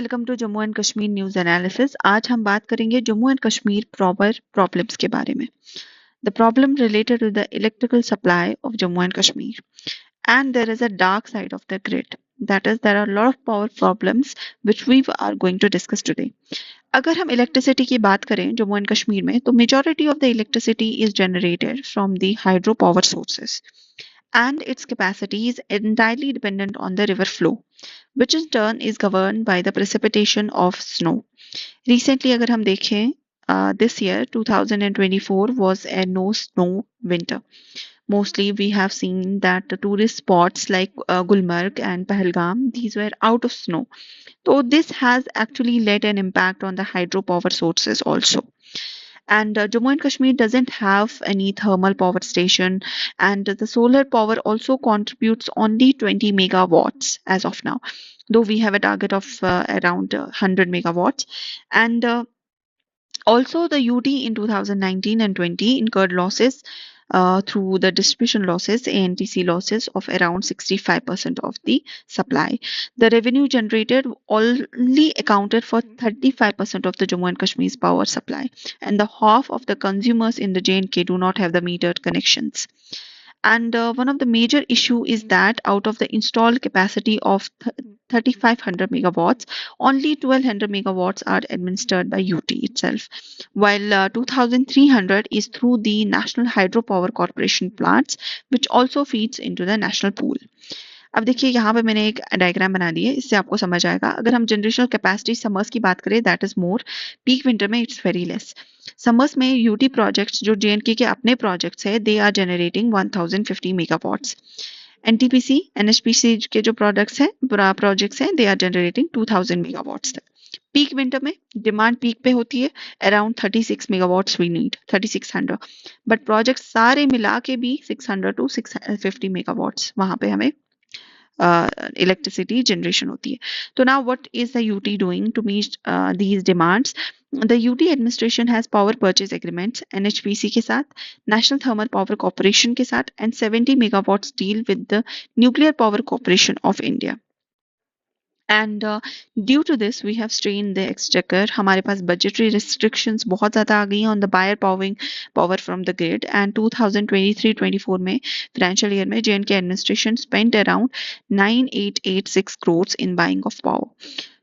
Welcome to Jammu and Kashmir news analysis. आज हम बात करेंगे जम्मू एंड कश्मीर प्रॉब्लम्स के बारे में। The problem related to the electrical supply of Jammu and Kashmir and there is a dark side of the grid, that is there are a lot of power problems which we are going to discuss today. अगर हम electricity की बात करें Jammu and Kashmir में तो majority of the electricity is generated from the hydro power sources and its capacity is entirely dependent on the river flow, which in turn is governed by the precipitation of snow. Recently, अगर हम देखें, this year 2024 was a no snow winter. Mostly we have seen that the tourist spots like Gulmarg and Pahalgam, these were out of snow. So this has actually led an impact on the hydropower sources also. And Jammu and Kashmir doesn't have any thermal power station, and the solar power also contributes only 20 megawatts as of now, though we have a target of around 100 megawatts. And also the UT in 2019 and 20 incurred losses through the distribution losses, ANTC losses of around 65% of the supply. The revenue generated only accounted for 35% of the Jammu and Kashmir's power supply, and the half of the consumers in the J&K do not have the metered connections. And one of the major issue is that out of the installed capacity of 3500 megawatts, only 1200 megawatts are administered by UT itself, while 2300 is through the National Hydropower Corporation plants, which also feeds into the national pool. अब देखिए यहाँ पे मैंने एक diagram बना दी है, इससे आपको समझ आएगा। अगर हम जनरेशनल कैपेसिटी समर्स की बात करें that is more, peak winter में इट्स वेरी लेस। समर्स में यूटी प्रोजेक्ट्स जो जेएनके के अपने प्रोजेक्ट्स है they are generating 1050 megawatts. NTPC NHPC के जो प्रोजेक्ट्स हैं दे आर जनरेटिंग 2000 मेगावाट्स तक। पीक विंटर में डिमांड पीक पे होती है around 36 megawatts we need 3600, but project सारे मिला के भी 600 टू 650 मेगावाट्स वहां पे हमें electricity generation होती है। तो now what is the UT doing to meet these demands? The UT administration has power purchase agreements NHPC के साथ, National Thermal Power Corporation के साथ and 70 megawatts deal with the Nuclear Power Corporation of India. And due to this we have strained the exchequer. हमारे पास budgetary restrictions बहुत ज़्यादा आ गई हैं on the buyer powering power from the grid. And 2023-24 में financial year में J&K administration spent around 9886 crores in buying of power.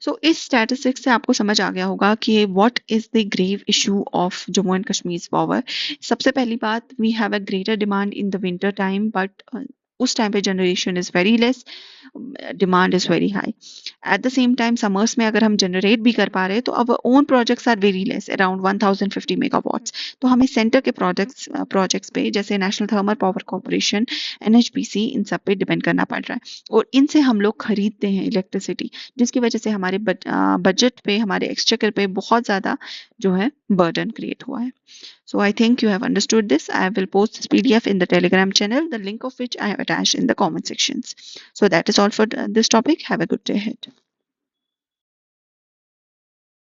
So इस statistics से आपको समझ आ गया होगा कि what is the grave issue of Jammu and Kashmir's power. सबसे पहली बात, we have a greater demand in the winter time, but उस टाइम पे generation is very less, demand is very high. At the same time summers में अगर हम generate भी कर पा रहे हैं तो अब own projects are very less, around 1050 megawatts. तो हमें सेंटर के प्रोजेक्ट्स पे जैसे National Thermal Power Corporation, NHPC, इन सब पे डिपेंड करना पड़ रहा है और इनसे हम लोग खरीदते हैं इलेक्ट्रिसिटी, जिसकी वजह से हमारे बजट पे, हमारे एक्सचेकर पे बहुत ज़्यादा जो है बर्डन क्रिएट हुआ है। So I think you have understood this. I will post this PDF in the Telegram channel, the link of which I have attached in the comment sections. So that is all for this topic. Have a good day ahead.